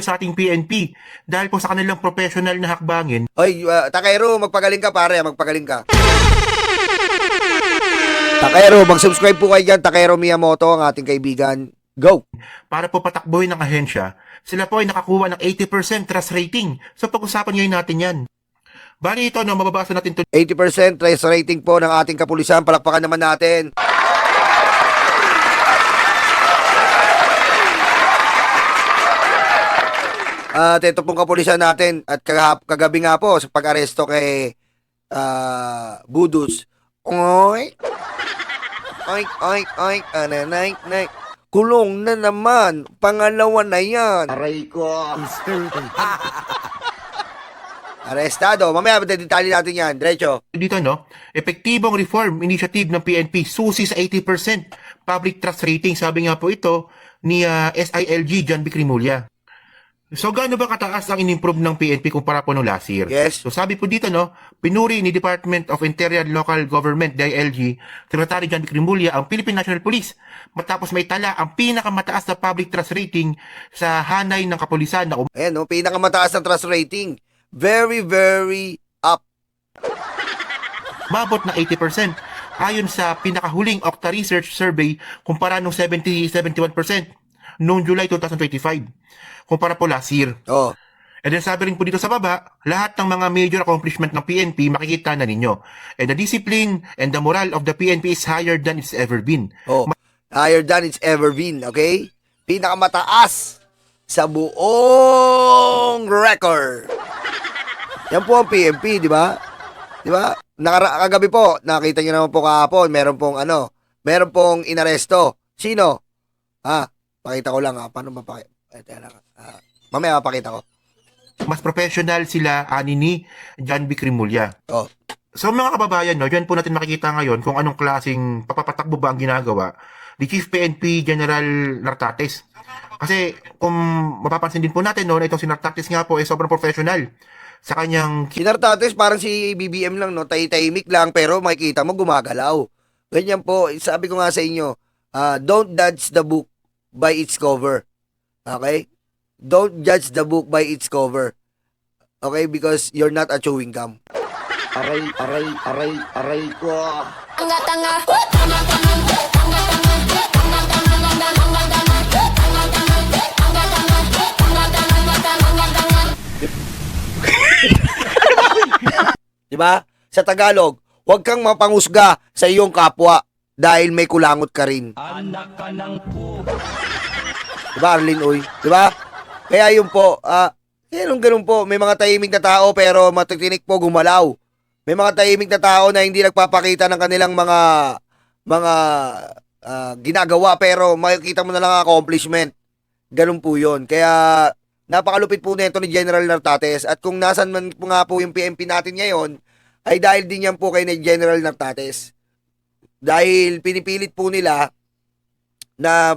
sa ating PNP dahil po sa kanilang professional na hakbangin. Oy, Takero, magpagaling ka pare, magpagaling ka. Takero, mag-subscribe po kayo dyan. Takero Miyamoto, ang ating kaibigan. Go! Para po patakbuhin ng ahensya, sila po ay nakakuha ng 80% trust rating. So pag-usapan ngayon natin yan. Bali ito, mababasa natin ito. 80% trust rating po ng ating kapulisan. Palakpakan naman natin. At ito pong kapulisan natin at kagabi nga po sa pag-aresto kay Budus. Oy! Oy, oy, oy, ananay, nay. Kulong na naman. Pangalawa na yan. Aray ko. Arestado. Mamaya, detalye natin yan. Diretso. Dito, no? Epektibong reform initiative ng PNP, susi sa 80% public trust rating. Sabi nga po ito ni SILG John B. Crimulya. So, gaano ba kataas ang in-improve ng PNP kumpara po noong last year? Yes. So, sabi po dito, no, pinuri ni Department of Interior and Local Government, DILG, Secretary John B. Crimulya, ang Philippine National Police, matapos may tala ang pinakamataas na public trust rating sa hanay ng kapulisan na Ayan, no? Pinakamataas ng trust rating. Very, very up. umabot na 80%. Ayon sa pinakahuling Okta Research Survey, kumpara nung 71% noong July 2025. Kumpara po last year. Oh. And then sabi rin po dito sa baba, lahat ng mga major accomplishment ng PNP makikita na ninyo. And the discipline and the morale of the PNP is higher than it's ever been. Oh. Higher than it's ever been, okay? Pinakamataas sa buong record. Yan po ang PNP, di ba? Di ba? Kagabi po, nakita niyo naman po kahapon, meron pong inaresto. Sino? Pakita ko lang paano mamaya mapakita ko. Mas professional sila ni John B. Crimulya. Oh. So mga kababayan, no, dyan po natin makikita ngayon kung anong klaseng papapatakbo ba ang ginagawa ni Chief PNP General Nartates. Kasi kung mapapansin din po natin, no, na itong si Nartates nga po ay sobrang professional sa kanyang... Si Nartates parang si BBM lang, no? Tahimik lang, pero makikita mo gumagalaw. Ganyan po, sabi ko nga sa inyo, don't judge the book by its cover. Okay? Don't judge the book by its cover. Okay? Because you're not a chewing gum. Aray ko. Tanga-tanga. Diba? Sa Tagalog, huwag kang mapangusga sa iyong kapwa dahil may kulangot ka rin. Anak ka ng po. Diba, Arlene, uy? Diba? Kaya yun po, ganun po, may mga tahimik na tao pero matitinik po gumalaw. May mga tahimik na tao na hindi nagpapakita ng kanilang mga ginagawa pero makikita mo na lang ang accomplishment. Ganun po yun. Kaya napakalupit po nito ni General Nartates at kung nasan man po nga po yung PNP natin ngayon ay dahil din yan po kay ni General Nartates. Dahil pinipilit po nila na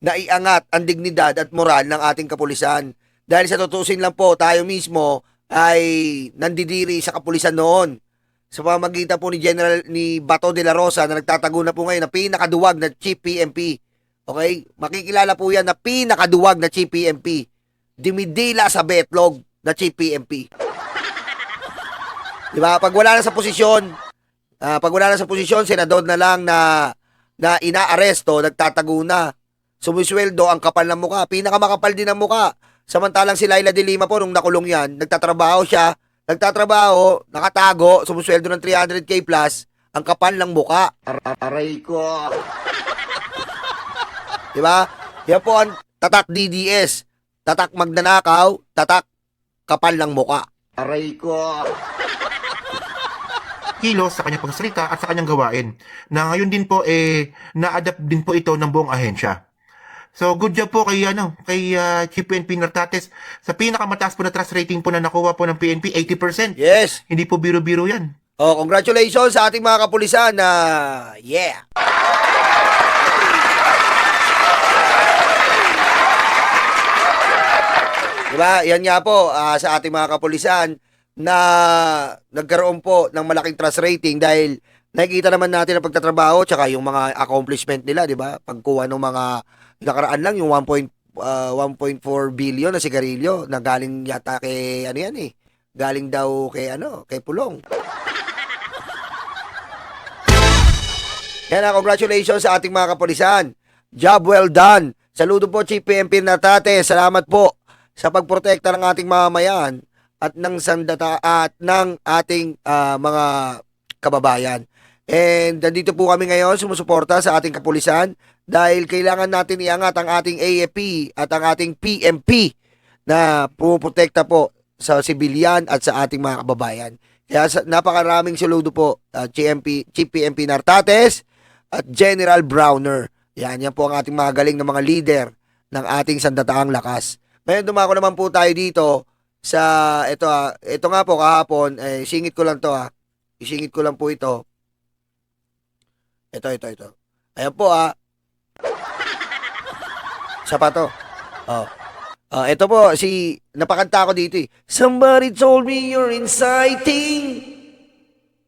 naiangat ang dignidad at moral ng ating kapulisan. Dahil sa tutusin lang po, tayo mismo ay nandidiri sa kapulisan noon. Sa pamamagitan po ni Bato de la Rosa na nagtatago na po ngayon na pinakaduwag na Chief PNP. Okay? Makikilala po yan na pinakaduwag na Chief PNP. Dimidila sa betlog na Chief PNP. Diba? Pag wala na sa posisyon, senador na lang na inaaresto, nagtatago na. Sumisweldo, ang kapal ng muka. Pinakamakapal din ang muka. Samantalang si Laila de Lima po, nung nakulong yan, nagtatrabaho siya. Nakatago, sumisweldo ng 300k plus, ang kapal ng muka. Aray ko. Diba? Yan po ang tatak DDS. Tatak magnanakaw, tatak kapal ng muka. Aray ko. kilos sa kanyang pagsasalita at sa kanyang gawain na ngayon din po na-adapt din po ito ng buong ahensya. So good job po kay Chief PNP Nartates sa pinakamataas po na trust rating po na nakuha po ng PNP, 80%. Yes. Hindi po biro-biro 'yan. Oh, congratulations sa ating mga kapulisan na yeah. Diba? Yan nga po sa ating mga kapulisan na nagkaroon po ng malaking trust rating dahil nakikita naman natin ang pagtatrabaho tsaka yung mga accomplishment nila, di ba? Pagkuha ng mga nakaraan lang, yung 1.4 billion na sigarilyo na galing yata kay ano yan eh. Galing daw kay kay Pulong. Yan na, congratulations sa ating mga kapulisan. Job well done. Saludo po Chief PNP Nartates. Salamat po sa pagprotekta ng ating mamamayan at ng sandata at ng ating mga kababayan. And nandito po kami ngayon sumusuporta sa ating kapulisan dahil kailangan natin iangat ang ating AFP at ang ating PMP na pumoprotekta po sa sibilyan at sa ating mga kababayan. Kaya napakaraming saludo po Chief PMP Nartates at General Browner. Yan po ang ating mga galing na mga leader ng ating sandataang lakas. Ngayon dumako naman po tayo dito sa ito nga po kahapon, singit ko lang to Isingit ko lang po ito. Ito. Ayan po Sapato. Ito po napakanta ko dito eh. Somebody told me you're inciting.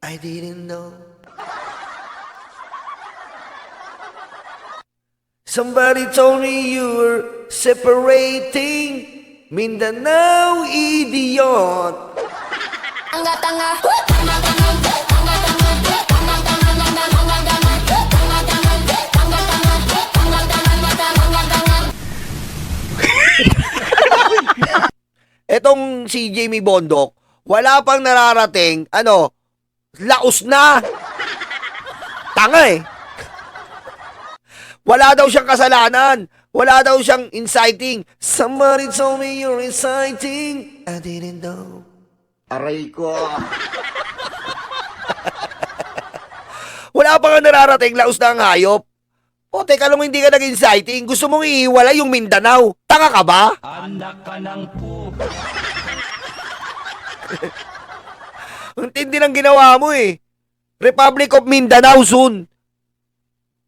I didn't know. Somebody told me you were separating Mindanao idiot. Etong si Jamie Bondok, wala pang nararating, laos na. Tanga eh. Wala daw siyang kasalanan. Wala daw siyang inciting. Somebody told me you're inciting. I didn't know. Aray ko. Wala pa nga nararating, laos na ang hayop. O, teka lang, hindi ka nag-inciting. Gusto mong iiwala yung Mindanao. Tanga ka ba? Anak ka ng po. Ang tindi ng ginawa mo eh. Republic of Mindanao soon.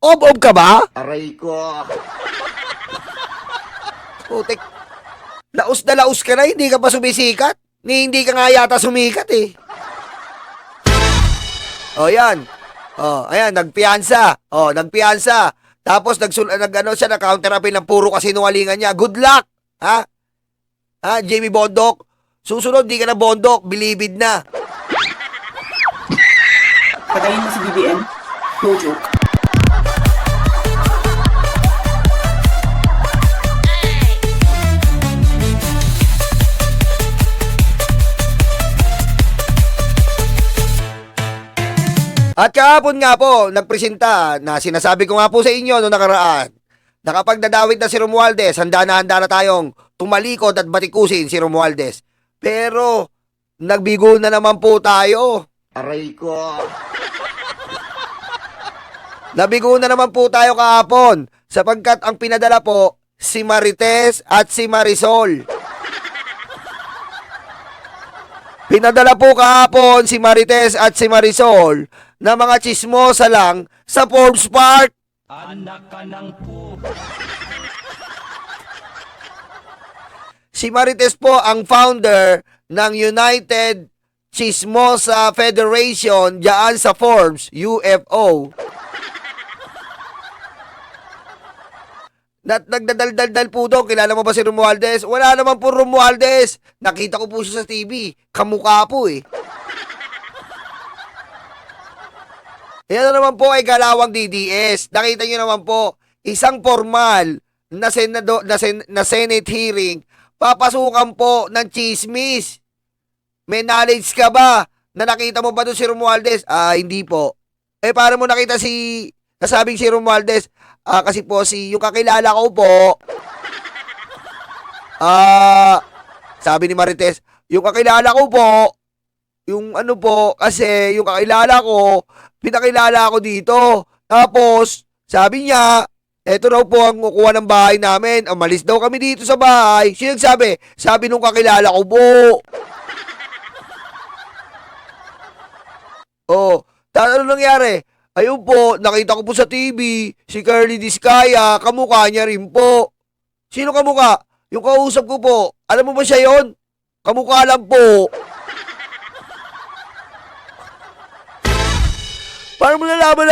Ob ka ba? Aray ko. Putek. Laos na laos ka na, hindi ka pa sumisikat. Hindi ka nga yata sumikat eh. Yan. Ayan, nagpiyansa. Nagpiyansa. Tapos siya na counterapin ng puro kasinungalingan niya. Good luck. Ha, Jamie Bondok. Susunod, di ka na Bondok. Bilibid na. Patayin mo si BBM. No joke. At kahapon nga po, nagpresenta na sinasabi ko nga po sa inyo noong nakaraan, na kapag dadawit na si Romualdez, handa na tayong tumalikod at batikusin si Romualdez. Pero, nagbigo na naman po tayo. Aray ko. Nabigo na naman po tayo kahapon sapagkat ang pinadala po si Marites at si Marisol. Pinadala po kahapon si Marites at si Marisol na mga chismosa lang sa Forbes Park. Anak ka ng po. Si Marites po ang founder ng United Chismosa Federation diyan sa Forbes, UFO. Nagdadaldal po doon. Kilala mo ba si Romualdez? Wala naman po Romualdez. Nakita ko po siya sa TV. Kamukha po eh. Yan naman po ay galawang DDS. Nakita nyo naman po, isang formal na Senate hearing, papasukan po ng chismis. May knowledge ka ba? Na nakita mo ba doon si Romualdez? Hindi po. Paano mo nakita nasabing si Romualdez? Kasi po yung kakilala ko po, sabi ni Marites, yung kakilala ko po, yung kasi yung kakilala ko, pinakilala ko dito. Tapos, sabi niya, eto raw po ang kukuha ng bahay namin. Umalis daw kami dito sa bahay. Sino nagsabi? Sabi nung kakilala ko po. Ano nangyari? Ayun po, nakita ko po sa TV, si Curly Discaya, kamukha niya rin po. Sino kamukha? Yung kausap ko po. Alam mo ba siya yon? Kamukha lang po. Paano mo nalaman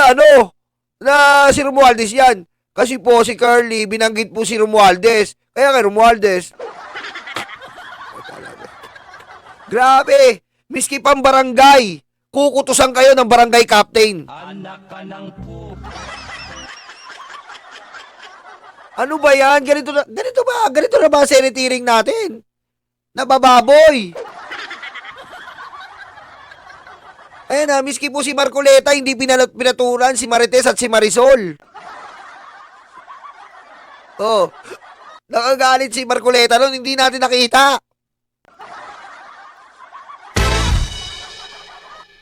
na si Romualdez yan? Kasi po si Curly, binanggit po si Romualdez. Kaya kay Romualdez. Grabe! Miski pang barangay, kukutusan kayo ng barangay captain. Anak ka ng po. Ano ba yan? Ganito na ba ang Senate hearing natin? Nabababoy. Ayan na, miski po si Marcoleta, hindi pinatulan si Marites at si Marisol. Oh, nakagalit si Marcoleta noon, hindi natin nakita.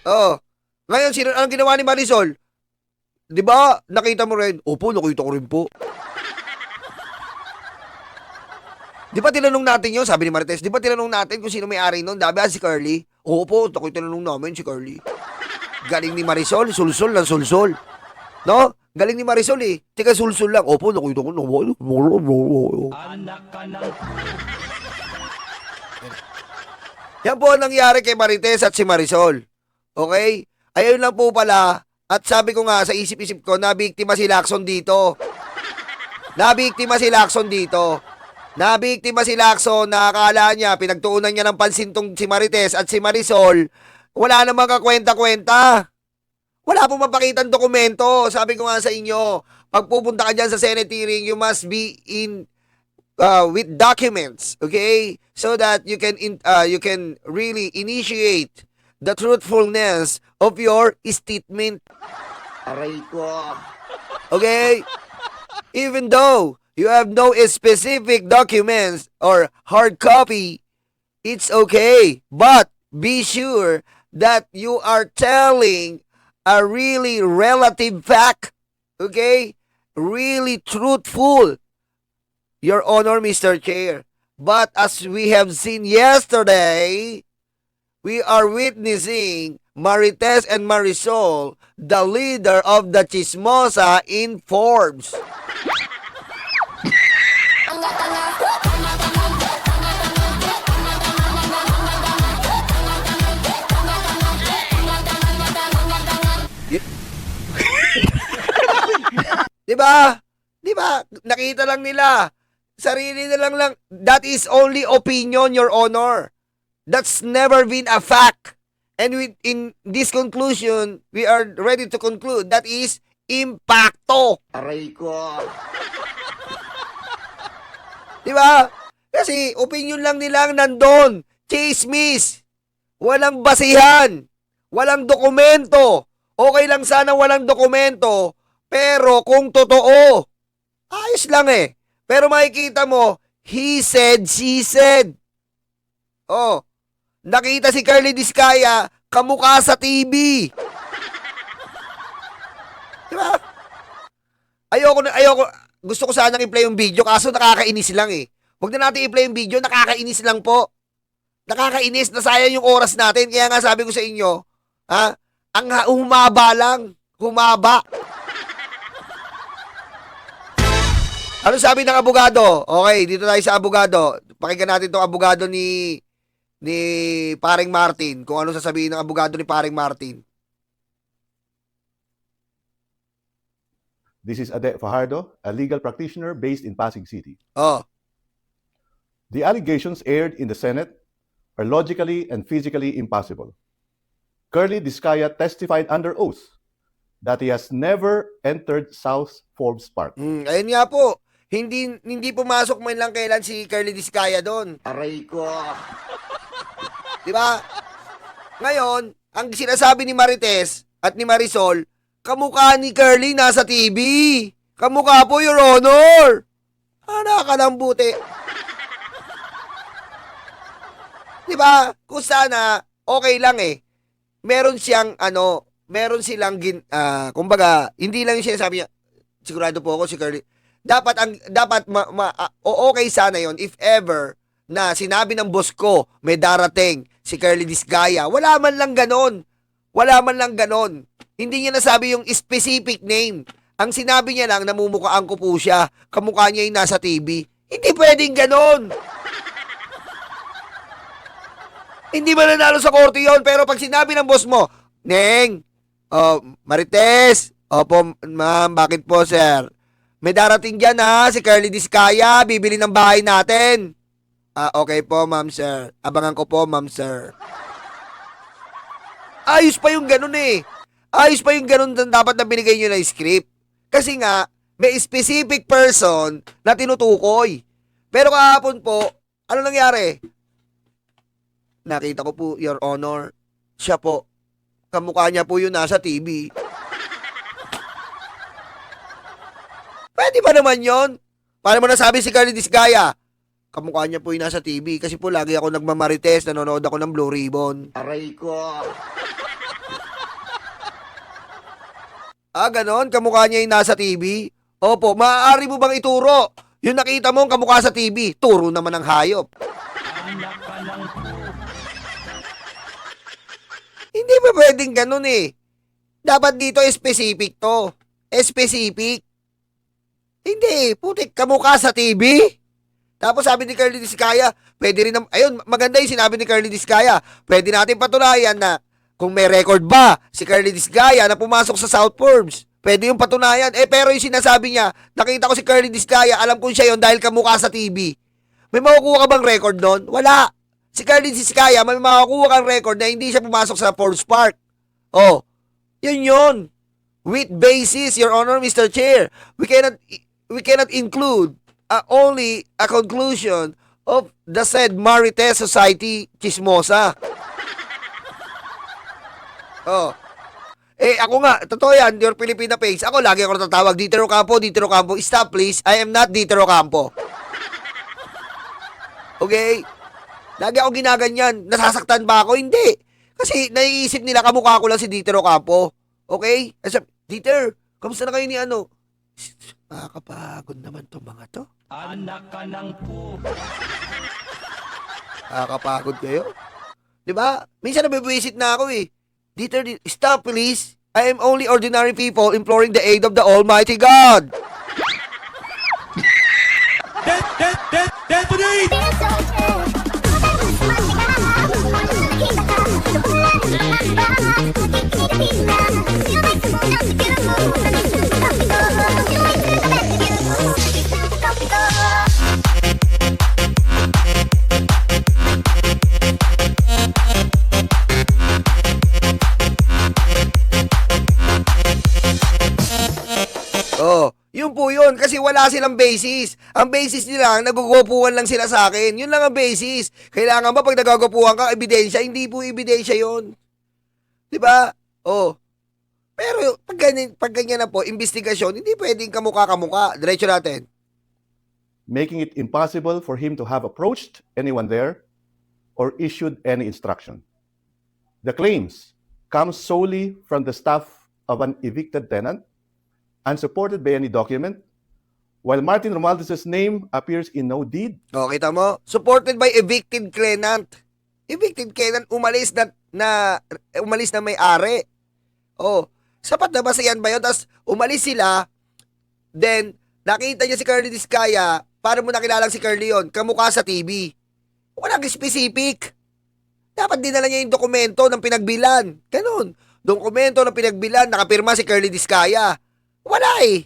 Oh, ngayon, anong ginawa ni Marisol? Di ba, nakita mo rin? Opo, nakita ko rin po. Di ba tinanong natin yun? Sabi ni Marites, di ba tinanong natin kung sino may-ari nun? Dabi si Curly. Opo, ako'y tinanong namin si Curly. Galing ni Marisol, sulsol ng sulsol. No? Galing ni Marisol eh. Tika sulsol lang. Opo, nakita ko. Anak ka ng po. Yan po ang nangyari kay Marites at si Marisol. Okay? Ayun lang po pala. At sabi ko nga sa isip-isip ko, nabiktima si Lacson dito. Nabiktima si Lacson na akala niya, pinagtuunan niya ng pansin tong si Marites at si Marisol. Wala namang kakwenta-kwenta. Wala pong mapakitang dokumento. Sabi ko nga sa inyo, pag pupunta ka dyan sa Senate hearing, you must be in with documents, okay? So that you can really initiate the truthfulness of your statement. Aray ko. Okay? Even though you have no specific documents or hard copy, it's okay. But be sure that you are telling a really relative fact. Okay? Really truthful. Your Honor, Mr. Chair. But as we have seen yesterday, we are witnessing Marites and Marisol, the leader of the Chismosa in Forbes. Diba? Diba? Nakita lang nila. Sarili na lang. That is only opinion, Your Honor. That's never been a fact. And in this conclusion, we are ready to conclude that is impacto. Aray ko. Diba? Kasi opinion lang nilang nandun. Chismis. Walang basihan. Walang dokumento. Okay lang sana walang dokumento. Pero kung totoo, ayos lang eh. Pero makikita mo, he said, she said. Oh, nakita si Curly Discaya, kamukha sa TV. Diba? Ayoko, gusto ko sanang i-play yung video, kaso nakakainis lang eh. Huwag na natin i-play yung video, nakakainis lang po. Nakakainis, nasayang yung oras natin. Kaya nga sabi ko sa inyo, ha? Ang humaba lang. Humaba. Ano sabi ng abogado? Okay, dito tayo sa abogado. Pakinggan natin itong abogado ni Paring Martin. Kung ano sasabihin ng abogado ni Paring Martin. This is Ade Fajardo, a legal practitioner based in Pasig City. Oh. The allegations aired in the Senate are logically and physically impossible. Curly Discaya testified under oath that he has never entered South Forbes Park. Ayun nga po. Hindi pumasok man lang kailan si Curly Discaya doon. Aray ko. Di ba? Ngayon, ang sinasabi ni Marites at ni Marisol, kamukha ni Curly nasa TV. Kamukha po, Your Honor. Nakalambuti. Di ba? Kung sana, okay lang eh. Meron silang, kumbaga, hindi lang siya sabi niya, sigurado po ako si Curly. Okay sana yon if ever na sinabi ng boss ko may darating si Curly Discaya. Wala man lang ganon. Hindi niya nasabi yung specific name. Ang sinabi niya lang, namumukhaan ko po siya. Kamukha niya yung nasa TV. Hindi pwedeng ganon. Hindi man nanalo sa korte yon. Pero pag sinabi ng boss mo, Neng, Marites, opo ma'am, bakit po sir? may darating dyan ha, si Curly Discaya, bibili ng bahay natin. Okay po, ma'am sir. Abangan ko po, ma'am sir. Ayos pa yung ganun eh. Ayos pa yung ganun dapat na binigay nyo na script. Kasi nga, may specific person na tinutukoy. Pero kahapon po, ano nangyari? Nakita ko po, Your Honor, siya po, kamukha niya po yun nasa TV. Pwede ba naman yon? Paano mo nasabi si Curly Discaya? Kamukha niya po yung nasa TV kasi po lagi ako nagmamarites, nanonood ako ng Blue Ribbon. Aray ko. Ganon? Kamukha niya yung nasa TV? Opo, maaari mo bang ituro? Yung nakita mo ang kamukha sa TV, turo naman ng hayop. Hindi ba pwedeng ganun eh? Dapat dito specific to. Specific. Hindi, putik, kamukha sa TV. Tapos sabi ni Curly Discaya, pwede rin, ayun, maganda yung sinabi ni Curly Discaya, pwede natin patunayan na kung may record ba si Curly Discaya na pumasok sa South Forbes. Pwede yung patunayan. Pero yung sinasabi niya, nakita ko si Curly Discaya, alam kong siya yon dahil kamukha sa TV. May makukuha ka bang record doon? Wala. Si Curly Discaya, may makakuha kang record na hindi siya pumasok sa Forbes Park. Oh, yun. With basis, Your Honor, Mr. Chair, we cannot include only a conclusion of the said Marites Society Chismosa. Oh. Ako nga, totoo yan, your Filipina page. Ako, lagi ako natatawag, Dieter Ocampo. Stop, please. I am not Dieter Ocampo. Okay? Lagi ako ginaganyan. Nasasaktan ba ako? Hindi. Kasi naiisip nila kamukha ko lang si Dieter Ocampo. Okay? Kasi, Dieter, kamusta na kayo ni ano? Nakakapagod naman to mga to. Anak ka ng po. Nakakapagod kayo. Diba? Minsan nabibisit na ako eh. Dieter, stop please. I am only ordinary people imploring the aid of the Almighty God. Oh, yun po yun. Kasi wala silang basis. Ang basis nila, nagugupuan lang sila sa akin. Yun lang ang basis. Kailangan ba pag nagagupuan ka, ebidensya? Hindi po ebidensya yun. Diba? Oh. Pero pag ganyan na po, investigasyon, hindi pwedeng kamukha-kamukha. Diretso natin. Making it impossible for him to have approached anyone there or issued any instruction. The claims come solely from the staff of an evicted tenant, unsupported by any document, while Martin Romualdez' name appears in no deed. O, kita mo? Supported by evicted tenant. Evicted tenant, umalis na may-ari. Oh, sapat na ba sa yan ba yun? Tapos, umalis sila, then, nakita niya si Curly Discaya, paano mo nakilalang si Curly yun? Kamukha sa TV. Walang specific. Dapat dinala niya yung dokumento ng pinagbilan. Ganun. Dokumento ng pinagbilan, nakapirma si Curly Discaya. Wala eh.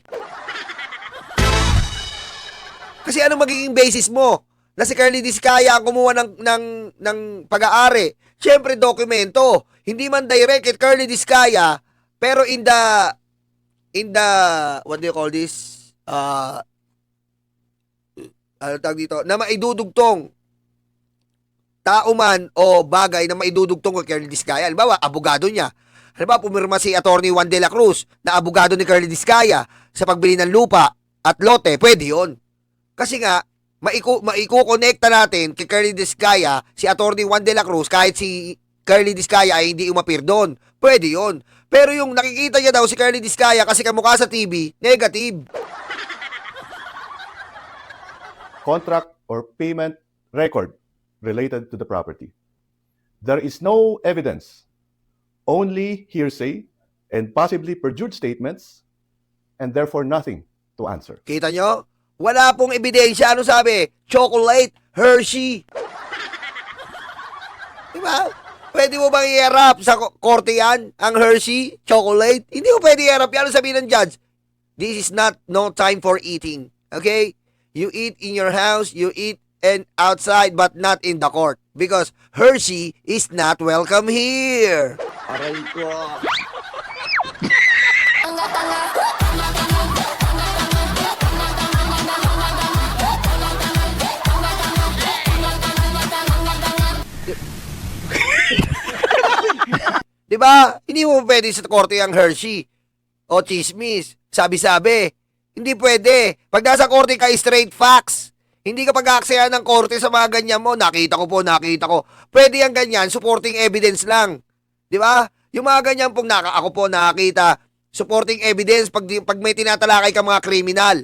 Kasi anong magiging basis mo? Na si Curly Discaya ang kumuha ng pag-aari. Siyempre, dokumento. Hindi man direct kay Curly Discaya, pero in the, what do you call this? Ano tawag dito? Na maidudugtong tao man o bagay na maidudugtong kay Curly Discaya. Halimbawa, abogado niya. Halimbawa, pumirma si Attorney Juan de la Cruz na abogado ni Curly Discaya sa pagbili ng lupa at lote, pwede yun. Kasi nga, maiko-connecta natin kay Curly Discaya si Attorney Juan de la Cruz kahit si Curly Discaya ay hindi umapir doon. Pwede yun. Pero yung nakikita niya daw si Curly Discaya kasi kamukha sa TV, negative. Contract or payment record related to the property. There is no evidence, only hearsay and possibly perjured statements, and therefore nothing to answer. Kita nyo? Wala pong ebidensya. Ano sabi? Chocolate, Hershey. Diba? Pwede mo bang i-harap sa korte yan? Ang Hershey, chocolate? Hindi mo pwede i-harap yan. Ano sabihin ng judge? This is not no time for eating. Okay? You eat in your house, you eat and outside, but not in the court. Because Hershey is not welcome here. Aray ko. Diba? Hindi mo pwede sa korte ang Hershey o chismis. Sabi-sabi. Hindi pwede. Pag nasa korte ka, straight facts. Hindi ka pag-aaksayan ng korte sa mga ganyan mo. Nakita ko po, nakita ko. Pwede yung ganyan, supporting evidence lang. Diba? Yung mga ganyan pong ako po nakakita. Supporting evidence pag may tinatalakay ka mga kriminal.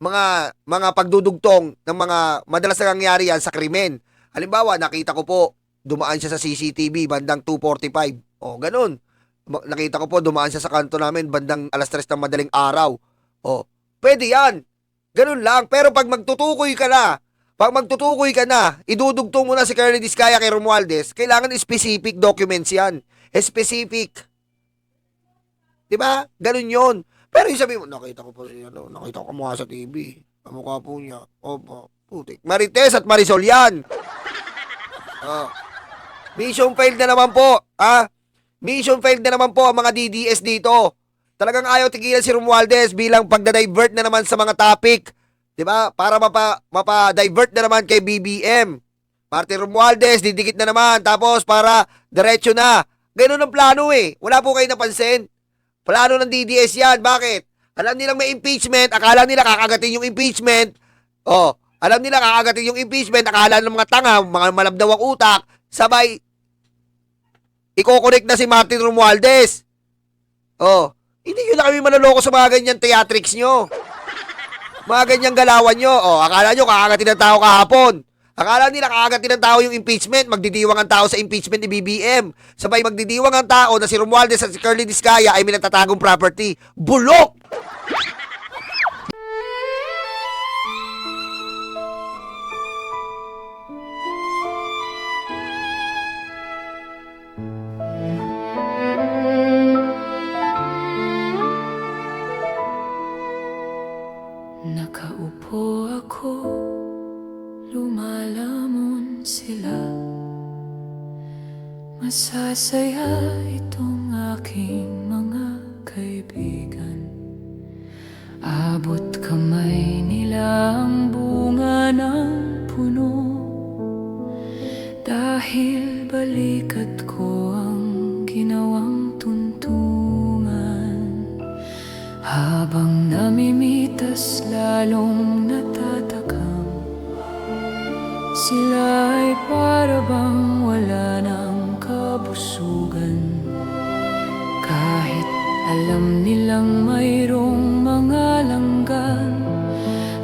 Mga pagdudugtong ng mga madalas na nangyari yan sa krimen. Halimbawa, nakita ko po, dumaan siya sa CCTV bandang 2:45. O, ganun. Nakita ko po, dumaan siya sa kanto namin bandang 3:00 ng madaling araw. O, pwede yan. Ganun lang. Pero pag magtutukoy ka na, idudugtong mo na si Curly Discaya kay Romualdez, kailangan specific documents yan. Specific. Diba? Ganun yon. Pero yung sabi mo, nakita ko po siya, nakita ko kamukha sa TV. Kamukha po niya. Opo, putik. Marites at Marisol yan. Mission failed na naman po. Mission failed na naman po ang mga DDS dito. Talagang ayaw tigilan si Romualdez bilang pagda-divert na naman sa mga topic. Diba? Para mapa-divert na naman kay BBM. Martin Romualdez, didikit na naman. Tapos para diretso na. Ganun ang plano eh. Wala po kayo napansin. Plano ng DDS yan. Bakit? Alam nilang may impeachment. Akala nila kakagatin yung impeachment. Alam nila kakagatin yung impeachment. Akala ng mga tanga, mga malabdaw ang utak. Sabay, iko-connect na si Martin Romualdez. Hindi nyo na kami manaloko sa mga ganyan theatrics nyo. Mga ganyang galawan nyo. Akala nyo kakagatin ng tao kahapon. Akala nila kakagatin ng tao yung impeachment. Magdidiwang ang tao sa impeachment ni BBM. Sabay magdidiwang ang tao na si Romualdez at si Curly Discaya ay may natatagong property. Bulok! Nakaupo ako, lumalamon sila. Masasaya itong aking mga kaibigan. Abot kamay nila ang bunga ng puno. Dahil balikat ko ang ginawang tuntungan. Habang namimitas lalong natatakam, sila ay para bang wala ng kabusugan. Kahit alam nilang mayroong mga langgan,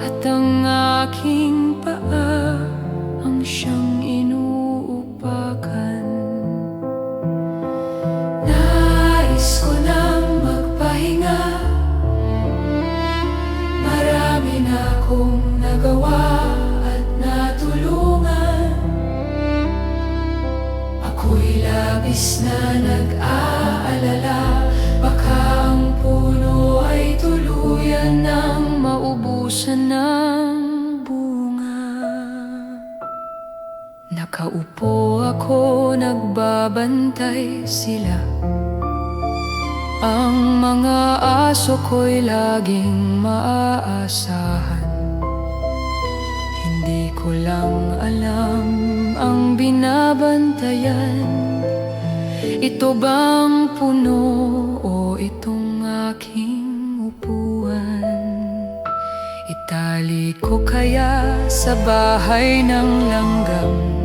at ang aking paa ang siyang inuupakan. Nais ko nang magpahinga, marami na akong nagawa at natulungan. Ako'y labis na nag-aalala, baka ang puno ay tuluyan ng maubusan ng bunga. Nakaupo ako, nagbabantay sila. Ang mga aso ko'y laging maaasahan. Hindi ko lang alam ang binabantayan. Ito bang puno o itong aking upuan? Itali ko kaya sa bahay ng langgam?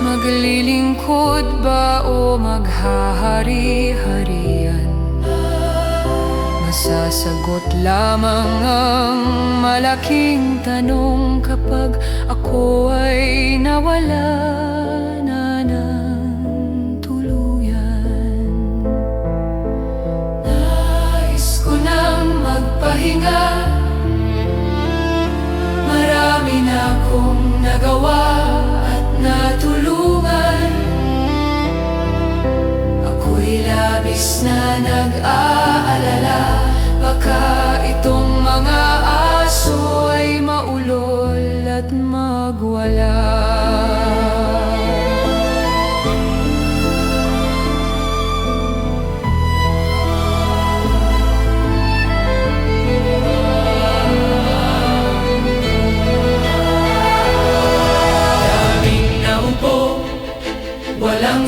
Maglilingkod ba o maghahari-harian? Masasagot lamang ang malaking tanong kapag ako ay nawala na ng tuluyan. Nais ko nang magpahinga, marami na akong nagawa at natulungan. Ako'y labis na nag-aalala, baka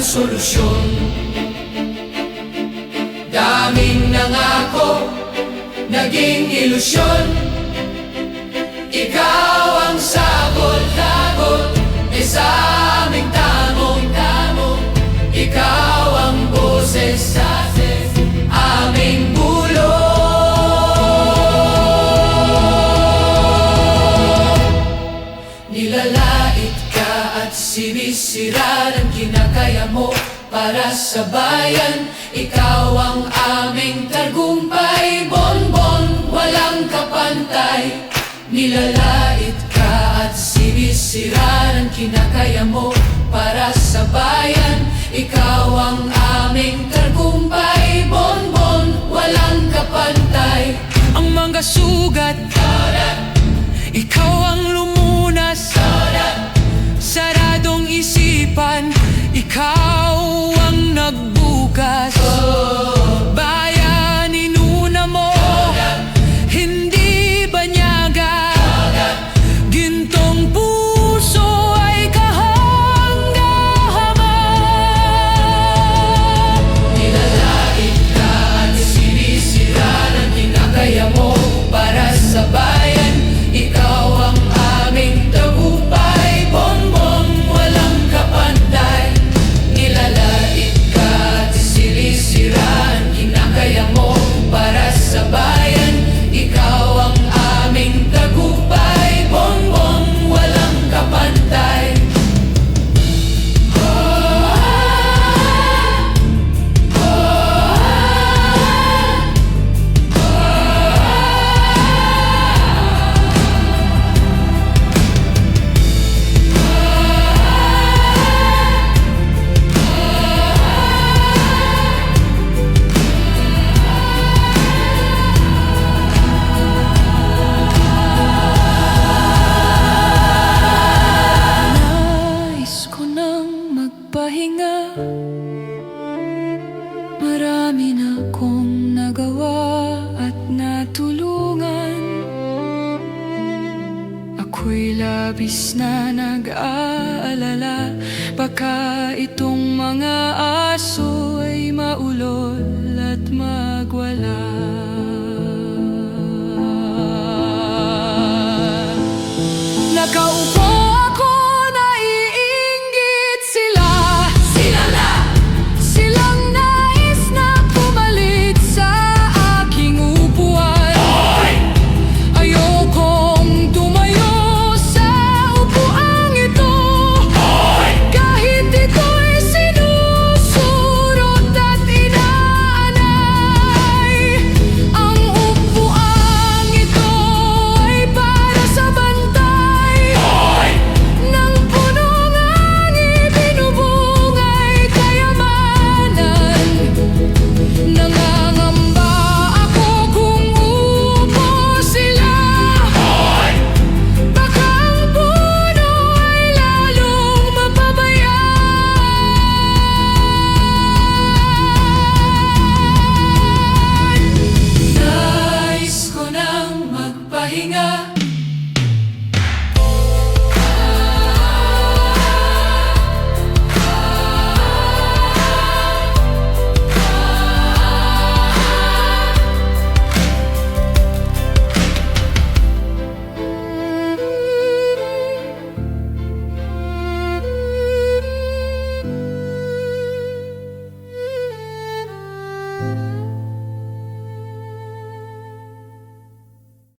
solusyon. Daming nangako, naging ilusyon. Ikaw ang sagot-sagot sa aming tamong-tamong. Ikaw ang boses sa aming bulong. Nilalait ka at sinisira ng kinakaya mo para sa bayan. Ikaw ang aming tagumpay, bonbon, walang kapantay. Nilalait ka at sinisira ng kinakaya mo para sa bayan. Ikaw ang aming tagumpay, bonbon, walang kapantay. Ang mga sugat, ikaw ang lumunas. Saradong isipan, ikaw ang nagbukas. Bayan, inuna mo, hindi banyaga. Gintong puso ay kahanga-hanga. Nilalait ka at sinisira ng kinakaya mo para sa bayan. Ikaw ang aming tagumpay, bonbon, walang kapantay. Nilalait ka at sinisira ang kinakaya mo para sa bayan. Ikaw ang aming tagumpay, bonbon, walang kapantay. Nais ko nang magpahinga. Marami na kong nagawa at natulungan. Ako'y labis na nag-aalala. Baka itong mga aso ay maulol at magwala.